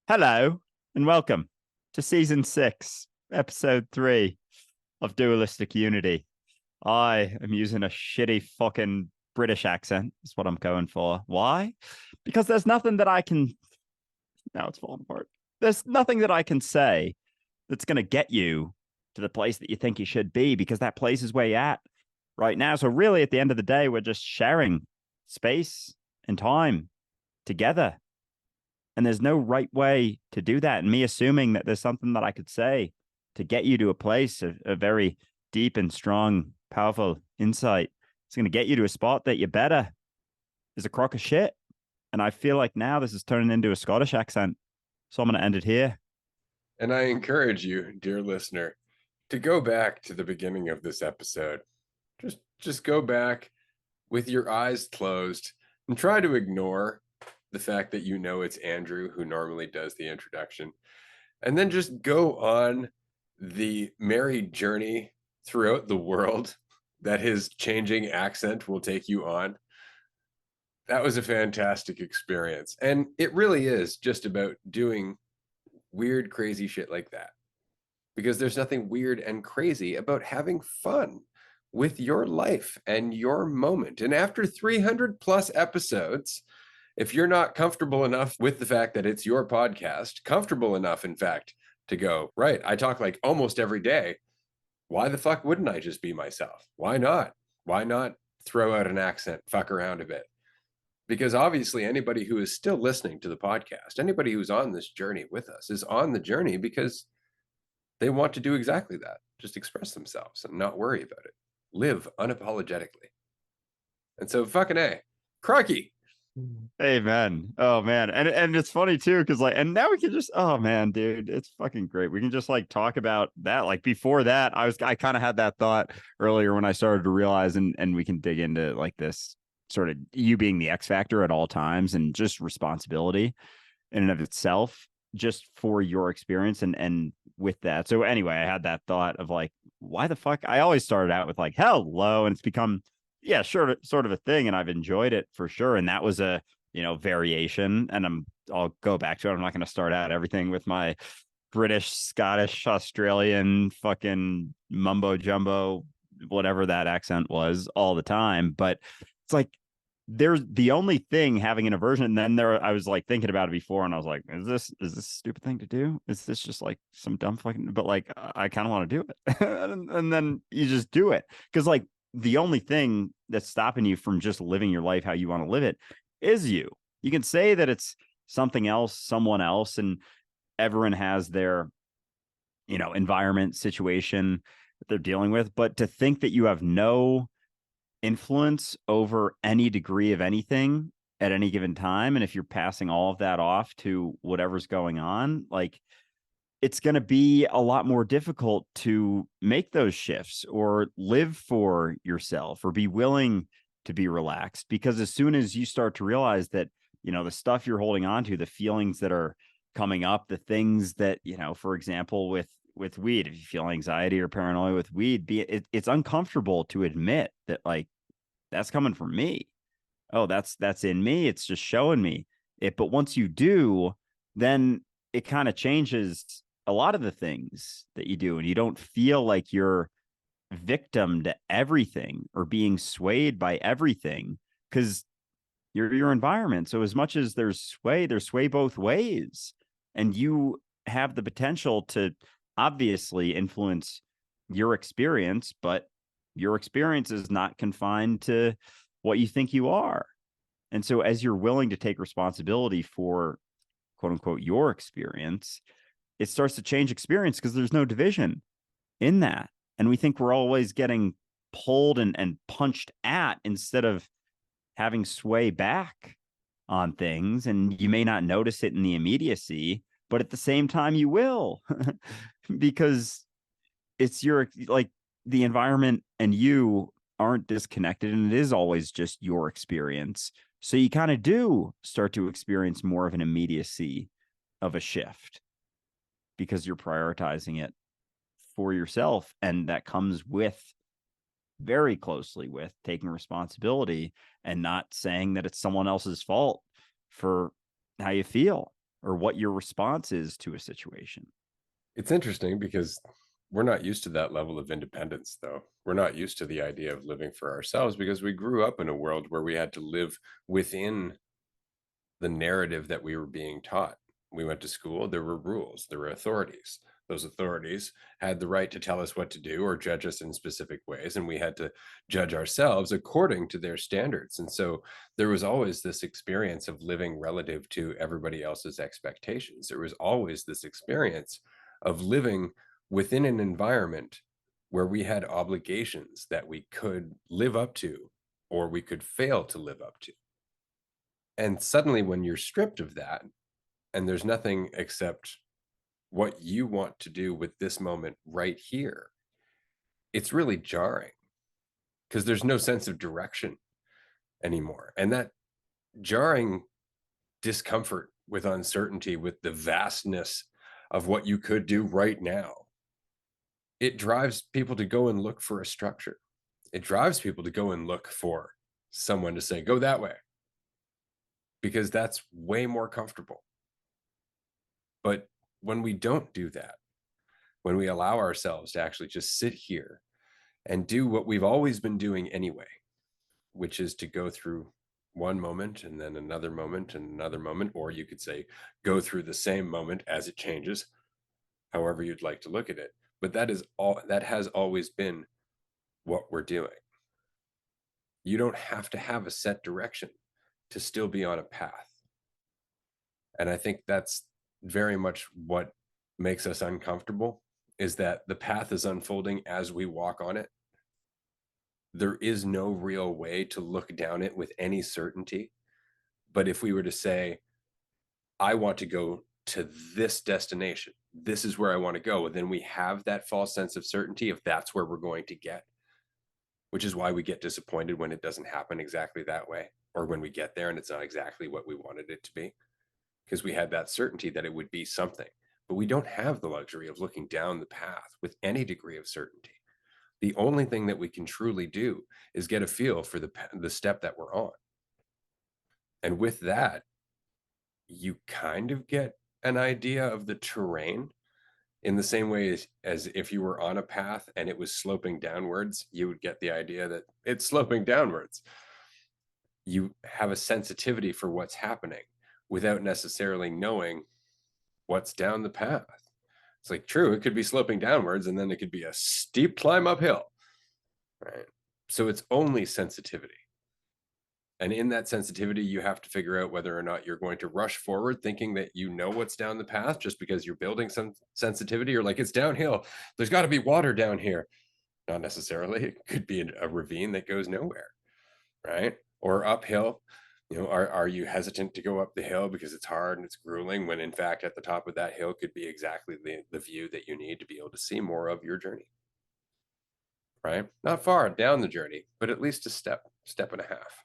Hello and welcome to season 6, episode 3 of Dualistic Unity. I am using a shitty fucking British accent. That's what I'm going for. Why? Because there's nothing that I can. Now it's falling apart. There's nothing that I can say that's going to get you to the place that you think you should be, because that place is where you're at right now. So, really, at the end of the day, we're just sharing space and time together. And there's no right way to do that. And me assuming that there's something that I could say to get you to a place of a very deep and strong, powerful insight, it's going to get you to a spot that you're better is a crock of shit. And I feel like now this is turning into a Scottish accent. So I'm going to end it here. And I encourage you, dear listener, to go back to the beginning of this episode. Just go back with your eyes closed and try to ignore the fact that you know it's Andrew who normally does the introduction. And then just go on the merry journey throughout the world that his changing accent will take you on. That was a fantastic experience. And it really is just about doing weird, crazy shit like that. Because there's nothing weird and crazy about having fun with your life and your moment. And after 300 plus episodes, if you're not comfortable enough with the fact that it's your podcast, comfortable enough, in fact, to go, right, I talk like almost every day. Why the fuck wouldn't I just be myself? Why not? Why not throw out an accent, fuck around a bit? Because obviously, anybody who is still listening to the podcast, anybody who's on this journey with us is on the journey because they want to do exactly that. Just express themselves and not worry about it. Live unapologetically. And so, fucking A. Crocky. Amen. Oh man. And it's funny too, because and now we can just, oh man, dude, it's fucking great. We can just talk about that. Like before that, I kind of had that thought earlier when I started to realize, and we can dig into this sort of you being the X factor at all times and just responsibility in and of itself, just for your experience and with that. So anyway, I had that thought of why the fuck? I always started out with hello, and it's become sure, sort of a thing, and I've enjoyed it for sure. And that was a variation, and I'll go back to it. I'm not going to start out everything with my British, Scottish, Australian, fucking mumbo jumbo, whatever that accent was, all the time. But it's there's the only thing having an aversion. And then I was thinking about it before, and I was like, is this a stupid thing to do? Is this just some dumb fucking? But I kind of want to do it, and then you just do it because the only thing that's stopping you from just living your life how you want to live it is you. You can say that it's something else, someone else, and everyone has their, environment, situation that they're dealing with. But to think that you have no influence over any degree of anything at any given time, and if you're passing all of that off to whatever's going on, it's going to be a lot more difficult to make those shifts or live for yourself or be willing to be relaxed. Because as soon as you start to realize that, the stuff you're holding on to, the feelings that are coming up, the things that, for example, with weed, if you feel anxiety or paranoia with weed, it's uncomfortable to admit that that's coming from me. Oh, that's in me. It's just showing me it. But once you do, then it kind of changes a lot of the things that you do, and you don't feel like you're victim to everything or being swayed by everything, because you're your environment. So as much as there's sway both ways, and you have the potential to obviously influence your experience, but your experience is not confined to what you think you are. And so as you're willing to take responsibility for quote unquote your experience, it starts to change experience because there's no division in that. And we think we're always getting pulled and punched at instead of having sway back on things. And you may not notice it in the immediacy, but at the same time you will, because it's your the environment and you aren't disconnected, and it is always just your experience. So you kind of do start to experience more of an immediacy of a shift because you're prioritizing it for yourself. And that comes with very closely with taking responsibility and not saying that it's someone else's fault for how you feel or what your response is to a situation. It's interesting because we're not used to that level of independence, though. We're not used to the idea of living for ourselves because we grew up in a world where we had to live within the narrative that we were being taught. We went to school, there were rules, there were authorities. Those authorities had the right to tell us what to do or judge us in specific ways, and we had to judge ourselves according to their standards. And so there was always this experience of living relative to everybody else's expectations. There was always this experience of living within an environment where we had obligations that we could live up to or we could fail to live up to. And suddenly, when you're stripped of that, and there's nothing except what you want to do with this moment right here, it's really jarring because there's no sense of direction anymore. And that jarring discomfort with uncertainty, with the vastness of what you could do right now, it drives people to go and look for a structure. It drives people to go and look for someone to say, go that way, because that's way more comfortable. But when we don't do that, when we allow ourselves to actually just sit here and do what we've always been doing anyway, which is to go through one moment and then another moment and another moment, or you could say go through the same moment as it changes, however you'd like to look at it. But that has always been what we're doing. You don't have to have a set direction to still be on a path. And I think that's very much what makes us uncomfortable, is that the path is unfolding as we walk on it. There is no real way to look down it with any certainty. But if we were to say, I want to go to this destination, this is where I want to go, then we have that false sense of certainty if that's where we're going to get, which is why we get disappointed when it doesn't happen exactly that way, or when we get there and it's not exactly what we wanted it to be, because we had that certainty that it would be something. But we don't have the luxury of looking down the path with any degree of certainty. The only thing that we can truly do is get a feel for the step that we're on. And with that, you kind of get an idea of the terrain in the same way as if you were on a path and it was sloping downwards, you would get the idea that it's sloping downwards. You have a sensitivity for what's happening without necessarily knowing what's down the path. It's like, true, it could be sloping downwards and then it could be a steep climb uphill, right? So it's only sensitivity. And in that sensitivity, you have to figure out whether or not you're going to rush forward thinking that you know what's down the path just because you're building some sensitivity, or like, it's downhill, there's got to be water down here. Not necessarily. It could be a ravine that goes nowhere, right? Or uphill. You know, are you hesitant to go up the hill because it's hard and it's grueling, when in fact at the top of that hill could be exactly the view that you need to be able to see more of your journey, right? Not far down the journey, but at least a step and a half,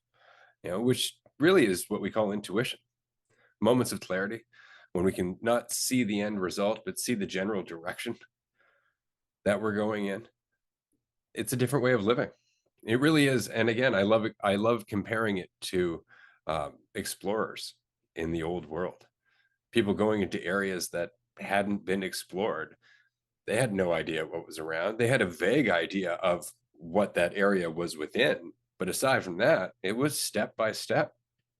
you know, which really is what we call intuition. Moments of clarity, when we can not see the end result, but see the general direction that we're going in. It's a different way of living. It really is. And again, I love comparing it to explorers in the old world. People going into areas that hadn't been explored. They had no idea what was around. They had a vague idea of what that area was within. But aside from that, it was step by step.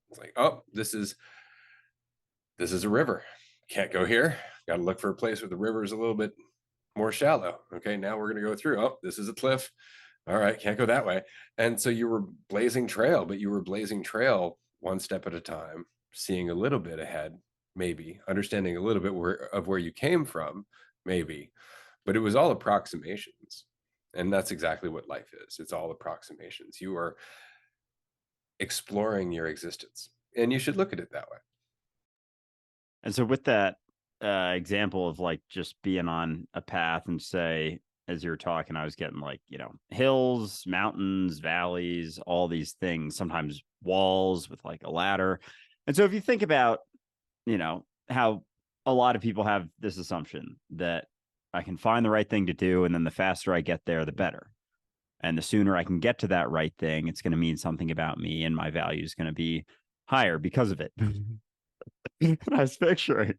It's like, oh, this is a river. Can't go here. Got to look for a place where the river is a little bit more shallow. Okay, now we're going to go through. Oh, this is a cliff. All right, can't go that way. And so you were blazing trail, but you were blazing trail one step at a time, seeing a little bit ahead, maybe, understanding a little bit of where you came from, maybe, but it was all approximations. And that's exactly what life is. It's all approximations. You are exploring your existence, and you should look at it that way. And so with that example of like just being on a path, and say, as you were talking, I was getting like, you know, hills, mountains, valleys, all these things, sometimes walls with like a ladder. And so if you think about, you know, how a lot of people have this assumption that I can find the right thing to do, and then the faster I get there, the better. And the sooner I can get to that right thing, it's going to mean something about me, and my value is going to be higher because of it. And I was picturing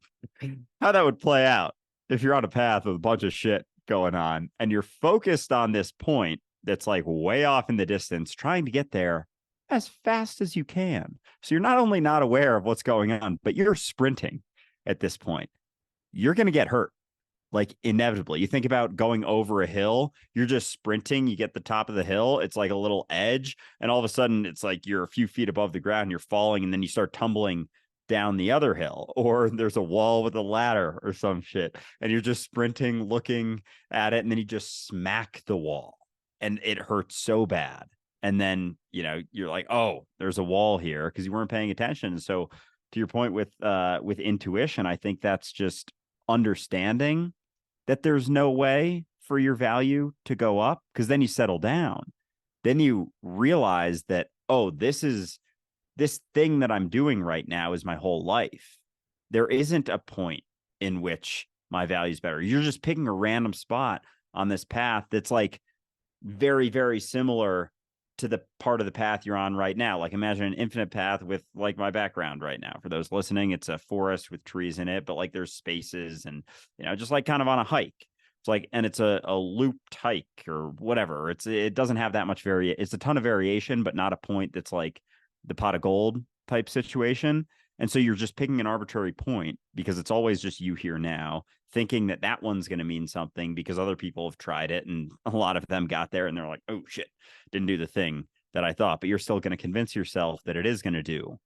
how that would play out if you're on a path with a bunch of shit going on and you're focused on this point that's like way off in the distance, trying to get there as fast as you can. So you're not only not aware of what's going on, but you're sprinting at this point. You're going to get hurt, like inevitably. You think about going over a hill, you're just sprinting, you get the top of the hill, it's like a little edge, and all of a sudden it's like you're a few feet above the ground, you're falling, and then you start tumbling down the other hill, or there's a wall with a ladder or some shit, and you're just sprinting, looking at it, and then you just smack the wall, and it hurts so bad. And then, you're like, oh, there's a wall here because you weren't paying attention. So to your point with intuition, I think that's just understanding that there's no way for your value to go up, because then you settle down. Then you realize that, oh, this thing that I'm doing right now is my whole life. There isn't a point in which my value is better. You're just picking a random spot on this path that's like very, very similar to the part of the path you're on right now. Like imagine an infinite path with like my background right now. For those listening, it's a forest with trees in it, but like there's spaces and, just like kind of on a hike. It's like, and it's a looped hike or whatever. It doesn't have that much it's a ton of variation, but not a point that's like the pot of gold type situation. And so you're just picking an arbitrary point because it's always just you here now, thinking that that one's going to mean something because other people have tried it and a lot of them got there and they're like, oh shit, didn't do the thing that I thought. But you're still going to convince yourself that it is going to do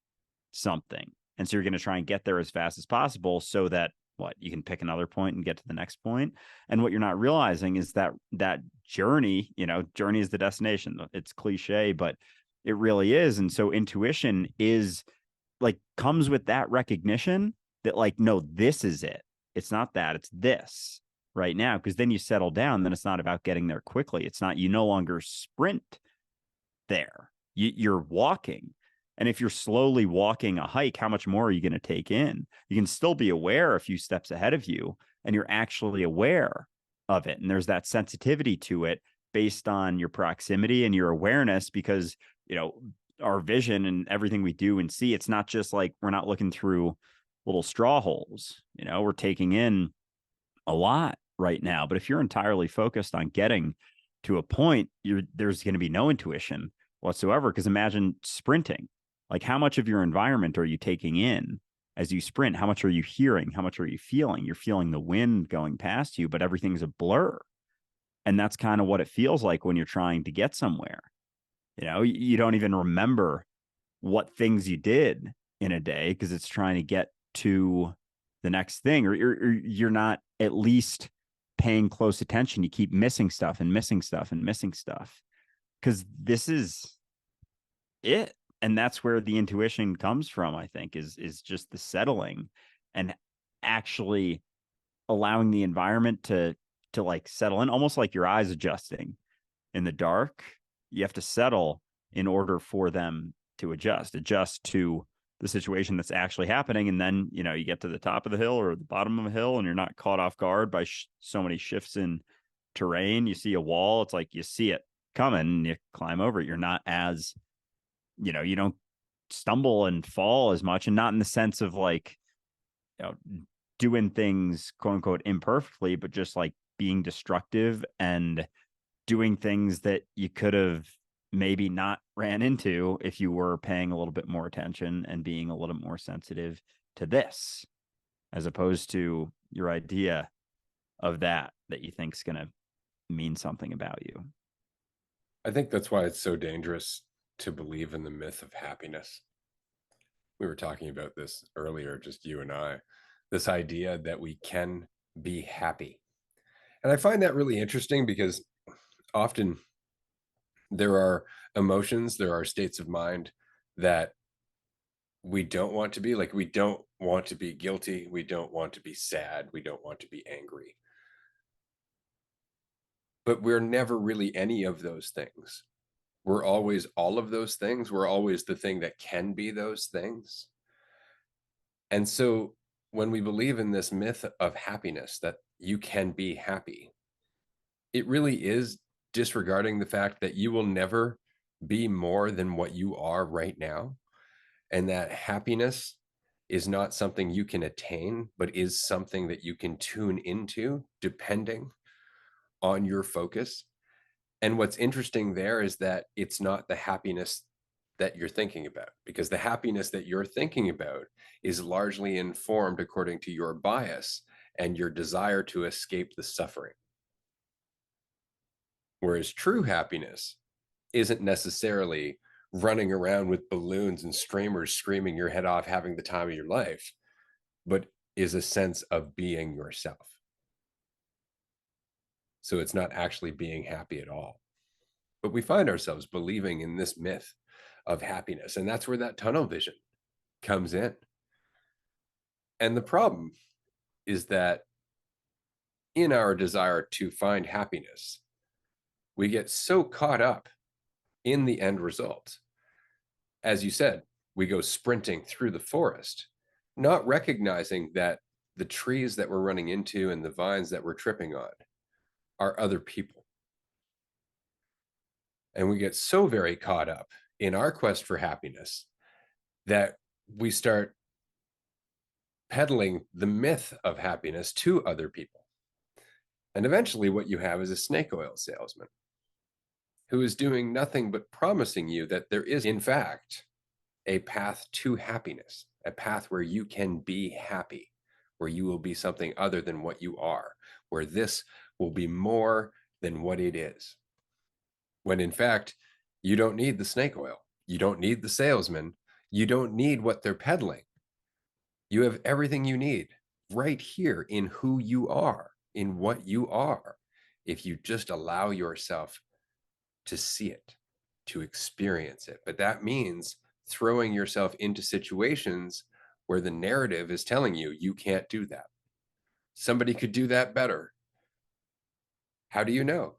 something. And so you're going to try and get there as fast as possible so that you can pick another point and get to the next point. And what you're not realizing is that journey, journey is the destination. It's cliche, but it really is. And so intuition is like comes with that recognition that like, no, this is it. It's not that, it's this right now. Because then you settle down, then it's not about getting there quickly. It's not, you no longer sprint there. You're walking. And if you're slowly walking a hike, how much more are you going to take in? You can still be aware a few steps ahead of you, and you're actually aware of it. And there's that sensitivity to it based on your proximity and your awareness, because, our vision and everything we do and see, it's not just like we're not looking through little straw holes. We're taking in a lot right now. But if you're entirely focused on getting to a point, there's going to be no intuition whatsoever. Because imagine sprinting. Like, how much of your environment are you taking in as you sprint? How much are you hearing? How much are you feeling? You're feeling the wind going past you, but everything's a blur. And that's kind of what it feels like when you're trying to get somewhere. You don't even remember what things you did in a day because it's trying to get to the next thing, or you're not at least paying close attention. You keep missing stuff and missing stuff and missing stuff because this is it. And that's where the intuition comes from, I think, is just the settling and actually allowing the environment to like settle in, almost like your eyes adjusting in the dark. You have to settle in order for them to adjust to the situation that's actually happening. And then, you get to the top of the hill or the bottom of a hill and you're not caught off guard by so many shifts in terrain. You see a wall. It's like, you see it coming and you climb over it. You're not as, you don't stumble and fall as much, and not in the sense of like, doing things quote unquote imperfectly, but just like being destructive and doing things that you could have maybe not ran into if you were paying a little bit more attention and being a little more sensitive to this, as opposed to your idea of that you think is going to mean something about you. I think that's why it's so dangerous to believe in the myth of happiness. We were talking about this earlier, just you and I, this idea that we can be happy. And I find that really interesting because often there are emotions, there are states of mind that we don't want to be. Like, we don't want to be guilty, we don't want to be sad, we don't want to be angry. But we're never really any of those things. We're always all of those things. We're always the thing that can be those things. And so when we believe in this myth of happiness, that you can be happy, it really is disregarding the fact that you will never be more than what you are right now. And that happiness is not something you can attain, but is something that you can tune into depending on your focus. And what's interesting there is that it's not the happiness that you're thinking about, because the happiness that you're thinking about is largely informed according to your bias and your desire to escape the suffering. Whereas true happiness isn't necessarily running around with balloons and streamers screaming your head off, having the time of your life, but is a sense of being yourself. So it's not actually being happy at all. But we find ourselves believing in this myth of happiness. And that's where that tunnel vision comes in. And the problem is that in our desire to find happiness, we get so caught up in the end result. As you said, we go sprinting through the forest, not recognizing that the trees that we're running into and the vines that we're tripping on are other people. And we get so very caught up in our quest for happiness that we start peddling the myth of happiness to other people. And eventually what you have is a snake oil salesman who is doing nothing but promising you that there is, in fact, a path to happiness, a path where you can be happy, where you will be something other than what you are, where this will be more than what it is. When in fact, you don't need the snake oil. You don't need the salesman. You don't need what they're peddling. You have everything you need right here in who you are, in what you are, if you just allow yourself to see it, to experience it. But that means throwing yourself into situations where the narrative is telling you you can't do that. Somebody could do that better. How do you know?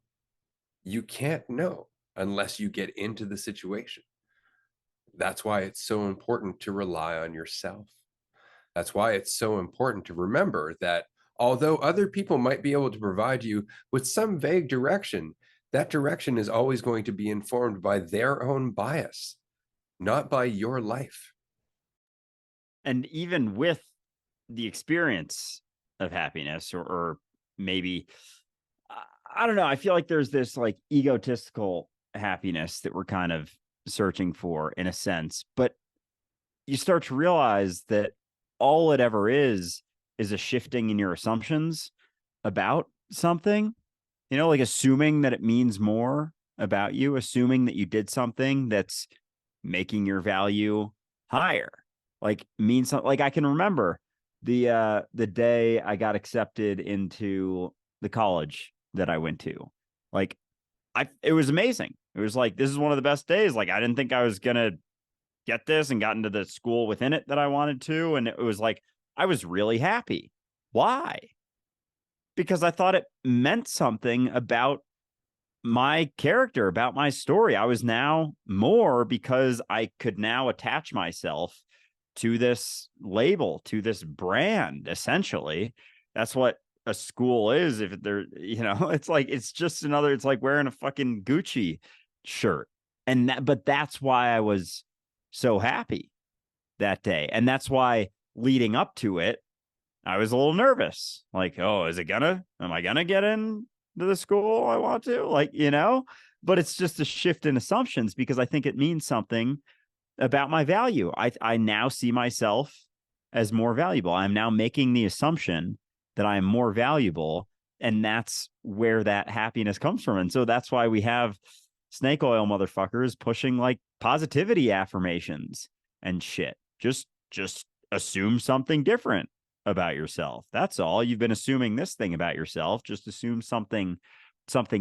You can't know unless you get into the situation. That's why it's so important to rely on yourself. That's why it's so important to remember that although other people might be able to provide you with some vague direction, that direction is always going to be informed by their own bias, not by your life. And even with the experience of happiness, or maybe, I don't know, I feel like there's this like egotistical happiness that we're kind of searching for in a sense, but you start to realize that all it ever is a shifting in your assumptions about something, like assuming that it means more about you, assuming that you did something that's making your value higher, like means something. Like I can remember the day I got accepted into the college that I went to. Like it was amazing. It was like, this is one of the best days. Like I didn't think I was gonna get this, and got into the school within it that I wanted to. And it was like, I was really happy. Why? Because I thought it meant something about my character, about my story. I was now more, because I could now attach myself to this label, to this brand, essentially. That's what a school is. If they're, it's like, it's just another, it's like wearing a fucking Gucci shirt. And but that's why I was so happy that day. And that's why leading up to it, I was a little nervous. Like, oh, am I gonna get into the school I want to? Like, but it's just a shift in assumptions, because I think it means something about my value. I now see myself as more valuable. I'm now making the assumption that I am more valuable. And that's where that happiness comes from. And so that's why we have snake oil motherfuckers pushing like positivity affirmations and shit. Just assume something different about yourself. That's all. You've been assuming this thing about yourself. Just assume something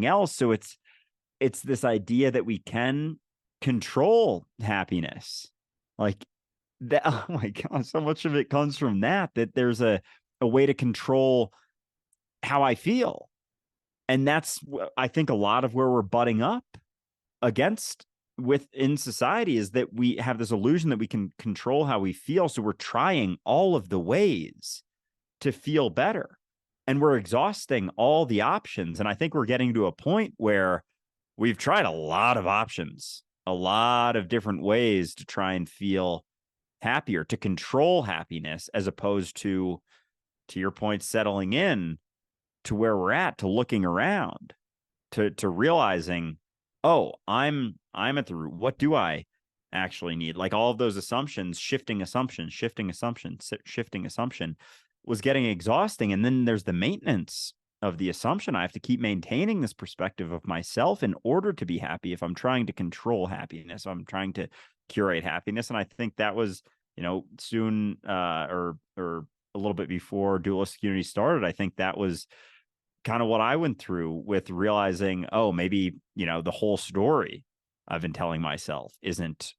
else. So it's this idea that we can control happiness. Like that. Oh my God. So much of it comes from that there's a way to control how I feel. And that's, I think, a lot of where we're butting up against within society, is that we have this illusion that we can control how we feel. So we're trying all of the ways to feel better, and we're exhausting all the options. And I think we're getting to a point where we've tried a lot of options, a lot of different ways to try and feel happier, to control happiness, as opposed to your point, settling in to where we're at, to looking around, to realizing, oh, I'm at the root. What do I actually need? Like all of those assumptions, shifting assumption, shifting assumption was getting exhausting. And then there's the maintenance of the assumption. I have to keep maintaining this perspective of myself in order to be happy. If I'm trying to control happiness, I'm trying to curate happiness. And I think that was, soon or a little bit before Dualistic Unity started, I think that was kind of what I went through with realizing, oh, maybe, the whole story I've been telling myself isn't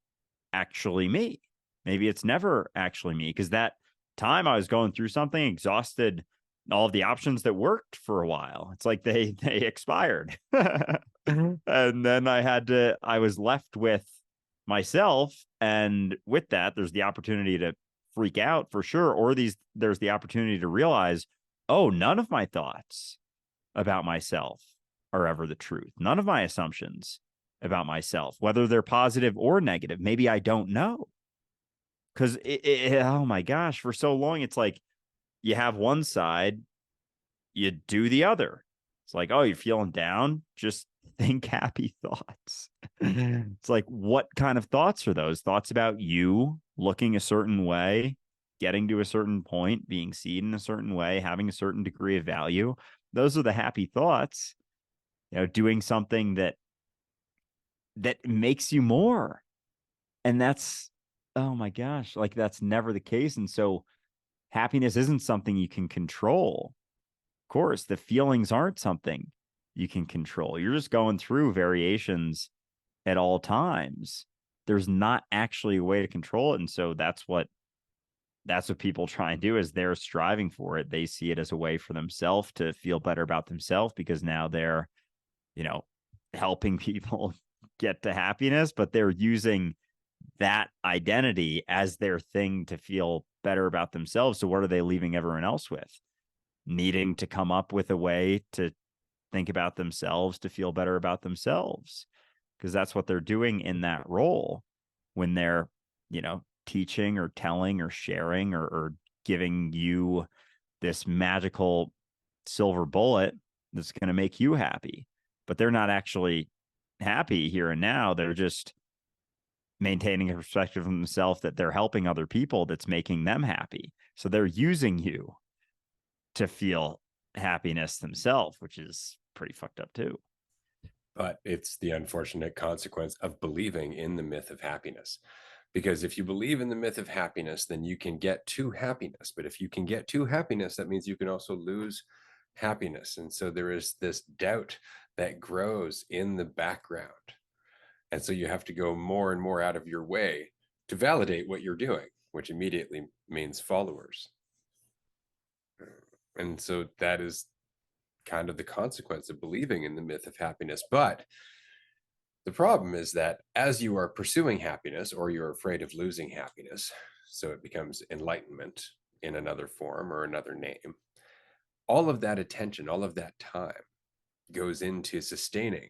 actually me. Maybe it's never actually me, because that time I was going through something, exhausted all of the options that worked for a while. It's like they expired. And then I was left with myself. And with that, there's the opportunity to freak out for sure. Or there's the opportunity to realize, oh, none of my thoughts about myself are ever the truth. None of my assumptions about myself, whether they're positive or negative, maybe I don't know. Because oh my gosh, for so long, it's like you have one side, you do the other. It's like, oh, you're feeling down, just think happy thoughts. It's like, what kind of thoughts are those? Thoughts about you looking a certain way, getting to a certain point, being seen in a certain way, having a certain degree of value. Those are the happy thoughts. Doing something that makes you more. And that's, oh my gosh, like that's never the case. And so happiness isn't something you can control. Of course, the feelings aren't something you can control. You're just going through variations at all times. There's not actually a way to control it. And so that's what people try and do, is they're striving for it. They see it as a way for themselves to feel better about themselves, because now they're, helping people get to happiness, but they're using that identity as their thing to feel better about themselves. So what are they leaving everyone else with? Needing to come up with a way to think about themselves, to feel better about themselves, because that's what they're doing in that role when they're, teaching or telling or sharing or giving you this magical silver bullet that's going to make you happy. But they're not actually happy here and now. They're just maintaining a perspective of themselves that they're helping other people, that's making them happy. So they're using you to feel happiness themselves, which is pretty fucked up too. But it's the unfortunate consequence of believing in the myth of happiness. Because if you believe in the myth of happiness, then you can get to happiness. But if you can get to happiness, that means you can also lose happiness. And so there is this doubt that grows in the background. And so you have to go more and more out of your way to validate what you're doing, which immediately means followers. And so that is kind of the consequence of believing in the myth of happiness. But the problem is that as you are pursuing happiness, or you're afraid of losing happiness, so it becomes enlightenment in another form or another name, all of that attention, all of that time goes into sustaining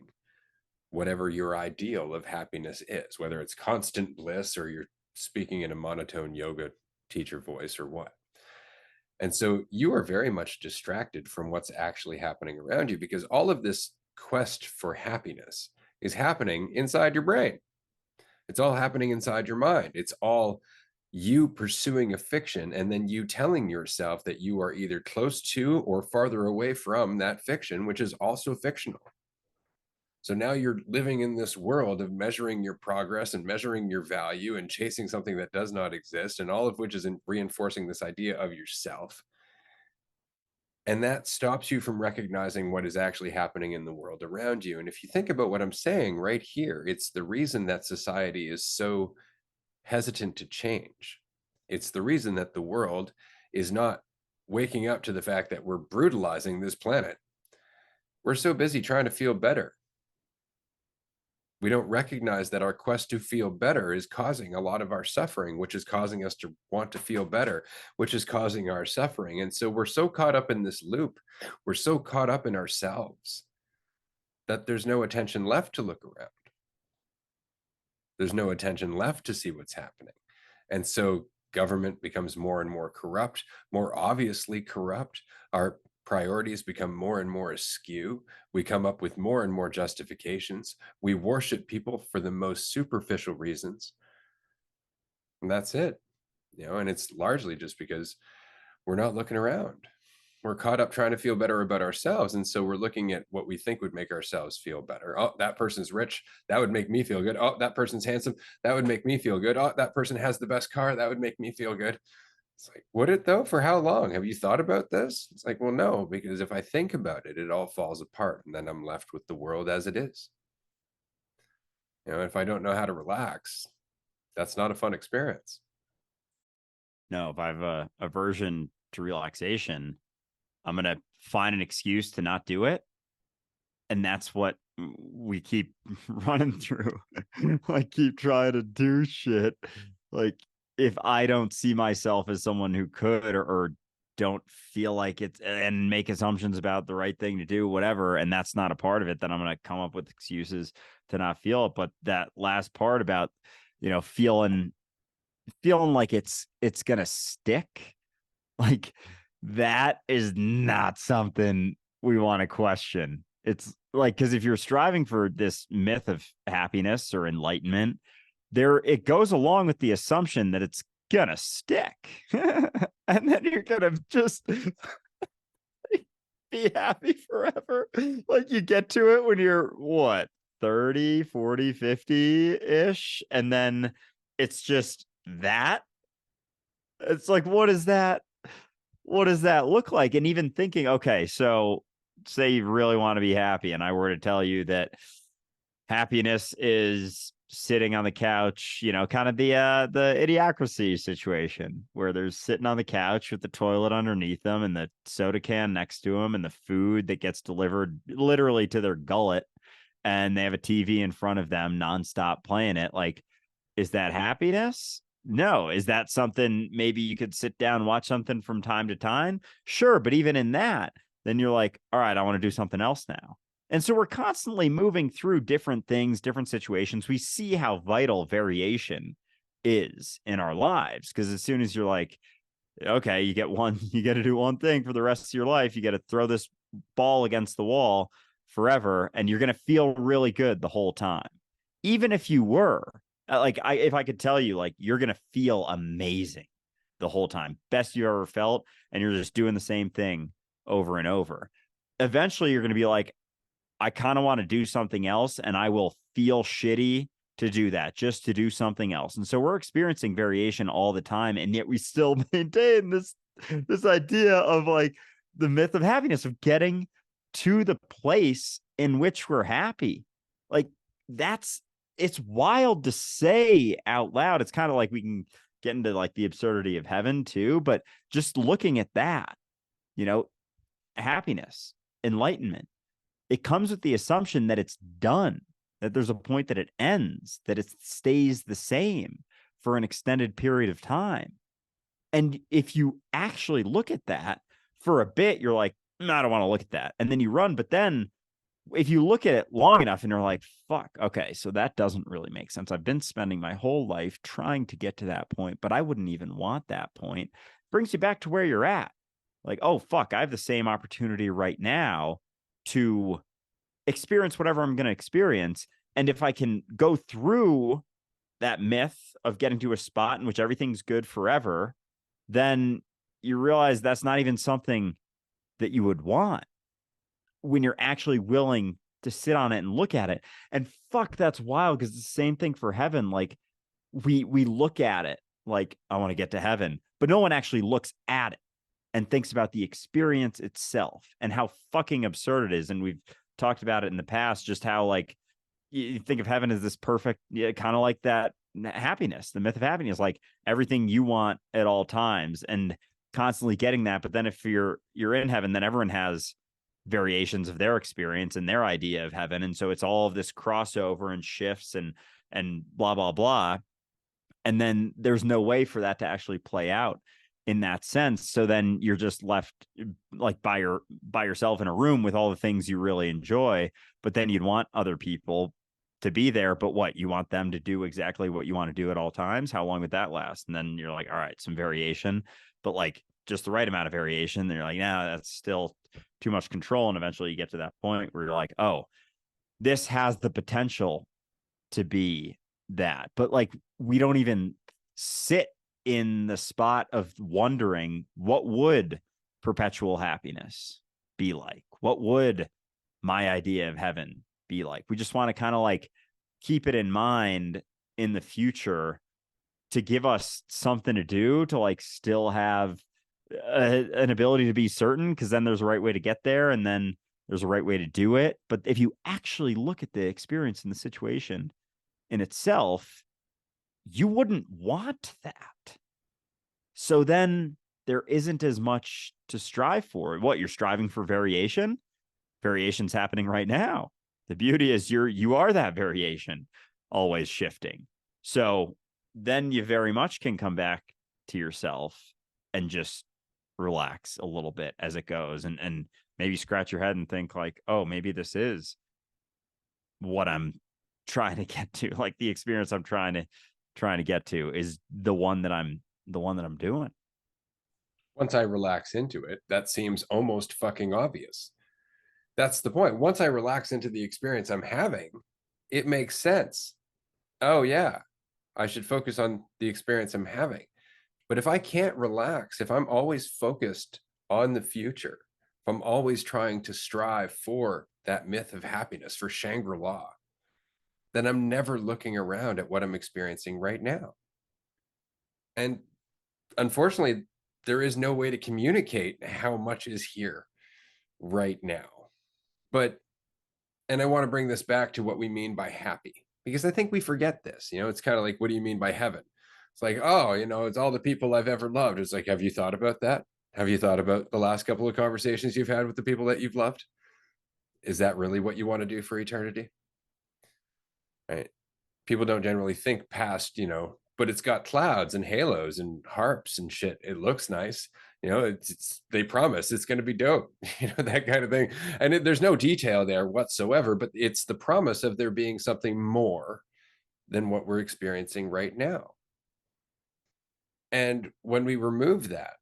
whatever your ideal of happiness is, whether it's constant bliss or you're speaking in a monotone yoga teacher voice or what. And so you are very much distracted from what's actually happening around you, because all of this quest for happiness is happening inside your brain. It's all happening inside your mind. It's all you pursuing a fiction, and then you telling yourself that you are either close to or farther away from that fiction, which is also fictional. So now you're living in this world of measuring your progress and measuring your value and chasing something that does not exist, and all of which is reinforcing this idea of yourself. And that stops you from recognizing what is actually happening in the world around you. And if you think about what I'm saying right here, it's the reason that society is so hesitant to change. It's the reason that the world is not waking up to the fact that we're brutalizing this planet. We're so busy trying to feel better. We don't recognize that our quest to feel better is causing a lot of our suffering, which is causing us to want to feel better, which is causing our suffering. And so we're so caught up in this loop, we're so caught up in ourselves, that there's no attention left to look around. There's no attention left to see what's happening. And so government becomes more and more corrupt, more obviously corrupt. Our priorities become more and more askew. We come up with more and more justifications. We worship people for the most superficial reasons. And that's it. And it's largely just because we're not looking around. We're caught up trying to feel better about ourselves. And so we're looking at what we think would make ourselves feel better. Oh, that person's rich. That would make me feel good. Oh, that person's handsome. That would make me feel good. Oh, that person has the best car. That would make me feel good. It's like, would it though? For how long? Have you thought about this? It's like, well, no, because if I think about it, it all falls apart. And then I'm left with the world as it is. If I don't know how to relax, that's not a fun experience. No, if I have a aversion to relaxation, I'm going to find an excuse to not do it. And that's what we keep running through. Like, keep trying to do shit. Like, if I don't see myself as someone who could, or don't feel like it's, and make assumptions about the right thing to do, whatever, and that's not a part of it, then I'm going to come up with excuses to not feel it. But that last part about, feeling like it's gonna stick, like, that is not something we want to question. It's like, because if you're striving for this myth of happiness or enlightenment, it goes along with the assumption that it's gonna stick. And then you're gonna just be happy forever. Like, you get to it when you're what, 30, 40, 50-ish, and then it's just that. It's like, what does that look like? And even thinking, okay, so say you really want to be happy, and I were to tell you that happiness is sitting on the couch, kind of the idiocracy situation, where they're sitting on the couch with the toilet underneath them and the soda can next to them and the food that gets delivered literally to their gullet, and they have a TV in front of them nonstop playing it. Like, is that happiness? No. Is that something maybe you could sit down, watch something from time to time? Sure. But even in that, then you're like, all right, I want to do something else now. And so we're constantly moving through different things, different situations. We see how vital variation is in our lives, because as soon as you're like, okay, you get to do one thing for the rest of your life, you got to throw this ball against the wall forever, and you're going to feel really good the whole time. Even if you were if I could tell you, like, you're going to feel amazing the whole time, best you ever felt, and you're just doing the same thing over and over. Eventually you're going to be like, I kind of want to do something else, and I will feel shitty to do that, just to do something else. And so we're experiencing variation all the time, and yet we still maintain this idea of, like, the myth of happiness, of getting to the place in which we're happy. Like, it's wild to say out loud. It's kind of like we can get into, like, the absurdity of heaven too, but just looking at that, happiness, enlightenment, it comes with the assumption that it's done, that there's a point that it ends, that it stays the same for an extended period of time. And if you actually look at that for a bit, you're like, no, I don't want to look at that. And then you run. But then if you look at it long enough and you're like, fuck, okay, so that doesn't really make sense. I've been spending my whole life trying to get to that point, but I wouldn't even want that point. Brings you back to where you're at. Like, oh, fuck, I have the same opportunity right now to experience whatever I'm going to experience. And if I can go through that myth of getting to a spot in which everything's good forever, then you realize that's not even something that you would want when you're actually willing to sit on it and look at it. And fuck, that's wild, because it's the same thing for heaven. Like, we look at it like, I want to get to heaven, but no one actually looks at it and thinks about the experience itself and how fucking absurd it is. And we've talked about it in the past, just how, like, you think of heaven as this perfect, kind of like that happiness, the myth of happiness, like everything you want at all times and constantly getting that. But then if you're in heaven, then everyone has variations of their experience and their idea of heaven. And so it's all of this crossover and shifts and blah, blah, blah. And then there's no way for that to actually play out in that sense. So then you're just left, like, by yourself in a room with all the things you really enjoy, but then you'd want other people to be there, but what, you want them to do exactly what you want to do at all times? How long would that last? And then you're like, all right, some variation, but like just the right amount of variation. Then you're like, nah, that's still too much control. And eventually you get to that point where you're like, oh, this has the potential to be that. But like, we don't even sit in the spot of wondering, what would perpetual happiness be like? What would my idea of heaven be like? We just want to kind of like keep it in mind in the future to give us something to do, to like still have an ability to be certain, because then there's a right way to get there, and then there's a right way to do it. But if you actually look at the experience and the situation in itself, you wouldn't want that. So then there isn't as much to strive for. What, you're striving for variation? Variation's happening right now. The beauty is you are that variation, always shifting. So then you very much can come back to yourself and just relax a little bit as it goes, and maybe scratch your head and think like, oh, maybe this is what I'm trying to get to. Like the experience I'm trying to get to is the one that I'm doing. Once I relax into it, that seems almost fucking obvious. That's the point. Once I relax into the experience I'm having, it makes sense. Oh, yeah, I should focus on the experience I'm having. But if I can't relax, if I'm always focused on the future, if I'm always trying to strive for that myth of happiness, for Shangri-La, then I'm never looking around at what I'm experiencing right now. And unfortunately, there is no way to communicate how much is here right now. But, and I want to bring this back to what we mean by happy, because I think we forget this. It's kind of like, what do you mean by heaven? It's like, oh, it's all the people I've ever loved. It's like, have you thought about that? Have you thought about the last couple of conversations you've had with the people that you've loved? Is that really what you want to do for eternity? Right? People don't generally think past, but it's got clouds and halos and harps and shit. It looks nice. It's they promise it's going to be dope, that kind of thing. And there's no detail there whatsoever, but it's the promise of there being something more than what we're experiencing right now. And when we remove that,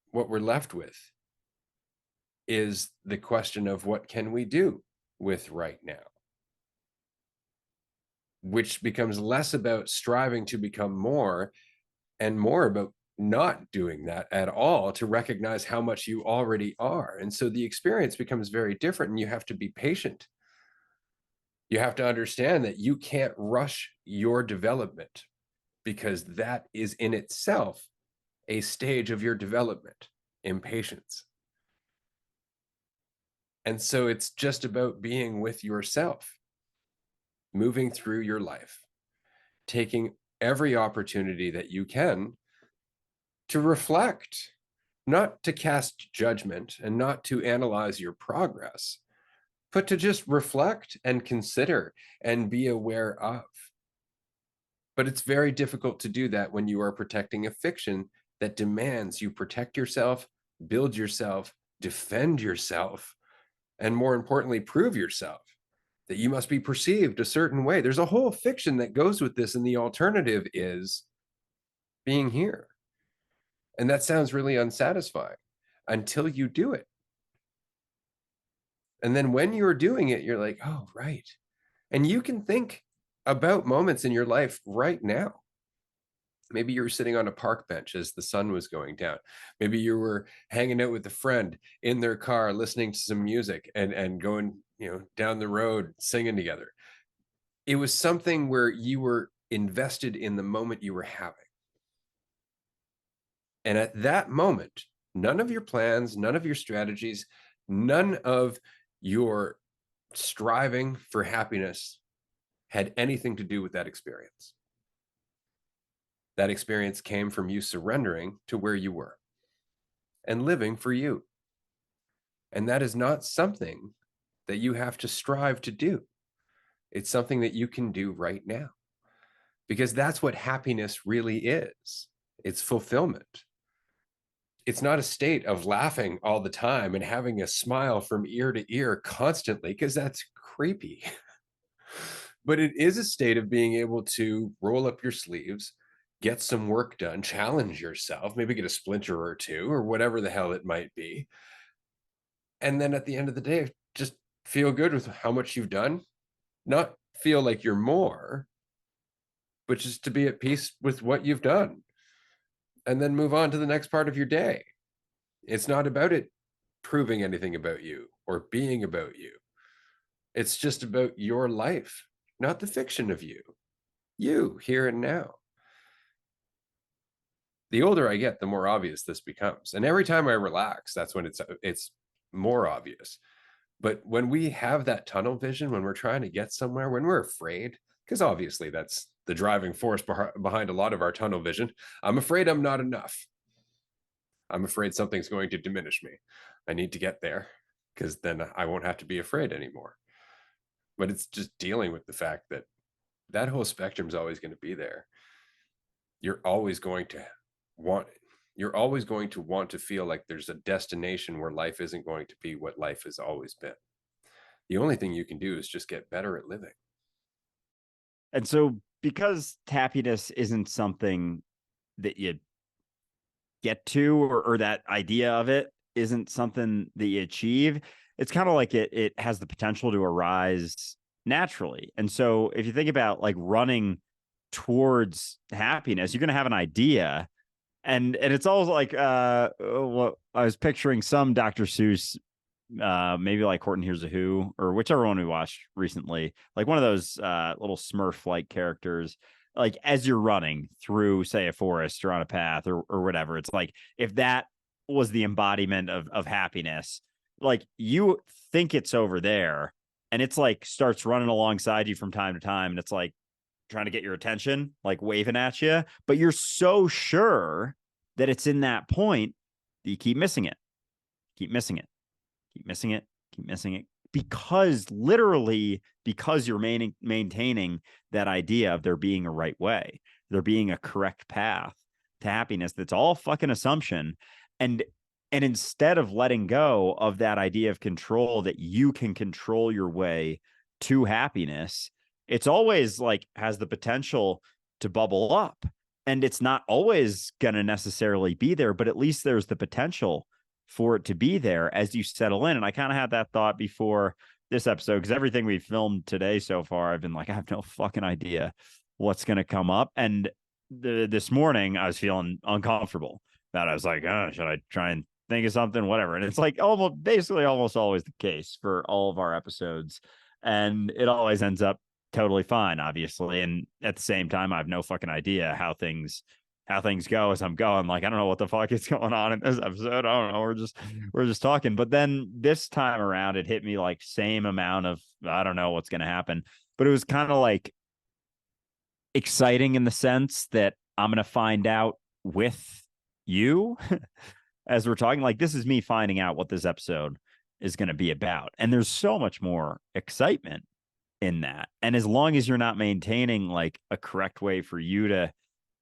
what we're left with is the question of, what can we do with right now? Which becomes less about striving to become more and more about not doing that at all, to recognize how much you already are. And so the experience becomes very different, and you have to be patient. You have to understand that you can't rush your development, because that is in itself a stage of your development, impatience. And so it's just about being with yourself, moving through your life, taking every opportunity that you can to reflect, not to cast judgment and not to analyze your progress, but to just reflect and consider and be aware of. But it's very difficult to do that when you are protecting a fiction that demands you protect yourself, build yourself, defend yourself, and more importantly, prove yourself, that you must be perceived a certain way. There's a whole fiction that goes with this, and the alternative is being here. And that sounds really unsatisfying until you do it. And then when you're doing it, you're like, oh, right. And you can think about moments in your life right now. Maybe you were sitting on a park bench as the sun was going down. Maybe you were hanging out with a friend in their car, listening to some music and going, down the road, singing together. It was something where you were invested in the moment you were having. And at that moment, none of your plans, none of your strategies, none of your striving for happiness had anything to do with that experience. That experience came from you surrendering to where you were and living for you. And that is not something that you have to strive to do. It's something that you can do right now, because that's what happiness really is. It's fulfillment. It's not a state of laughing all the time and having a smile from ear to ear constantly, because that's creepy. But it is a state of being able to roll up your sleeves, get some work done, challenge yourself, maybe get a splinter or two or whatever the hell it might be. And then at the end of the day, just feel good with how much you've done, not feel like you're more, but just to be at peace with what you've done and then move on to the next part of your day. It's not about it proving anything about you or being about you. It's just about your life, not the fiction of you here and now. The older I get, the more obvious this becomes. And every time I relax, that's when it's more obvious. But when we have that tunnel vision, when we're trying to get somewhere, when we're afraid, because obviously that's the driving force behind a lot of our tunnel vision. I'm afraid I'm not enough. I'm afraid something's going to diminish me. I need to get there because then I won't have to be afraid anymore. But it's just dealing with the fact that that whole spectrum is always going to be there. You're always going to want to feel like there's a destination where life isn't going to be what life has always been. The only thing you can do is just get better at living. And so because happiness isn't something that you get to, or that idea of it isn't something that you achieve, it's kind of like it has the potential to arise naturally. And so if you think about like running towards happiness, you're going to have an idea, and it's always like what I was picturing, some Dr. Seuss, maybe like Horton Hears a Who, or whichever one we watched recently, like one of those little Smurf like characters. Like as you're running through, say, a forest or on a path or whatever, it's like if that was the embodiment of happiness, like you think it's over there, and it's like starts running alongside you from time to time, and it's like trying to get your attention, like waving at you, but you're so sure that it's in that point that you keep missing it, keep missing it, keep missing it, keep missing it, because literally, because you're maintaining that idea of there being a right way, there being a correct path to happiness. That's all fucking assumption. And instead of letting go of that idea of control, that you can control your way to happiness, it's always like has the potential to bubble up. And it's not always going to necessarily be there, but at least there's the potential for it to be there as you settle in. And I kind of had that thought before this episode, because everything we've filmed today so far, I've been like, I have no fucking idea what's going to come up. And this morning I was feeling uncomfortable that I was like, oh, should I try and think of something, whatever. And it's like basically almost always the case for all of our episodes. And it always ends up totally fine, obviously. And at the same time, I have no fucking idea how things go as I'm going. Like, I don't know what the fuck is going on in this episode. I don't know. We're just talking. But then this time around, it hit me like same amount of, I don't know what's going to happen. But it was kind of like exciting in the sense that I'm going to find out with you as we're talking. Like, this is me finding out what this episode is going to be about. And there's so much more excitement in that. And as long as you're not maintaining like a correct way for you to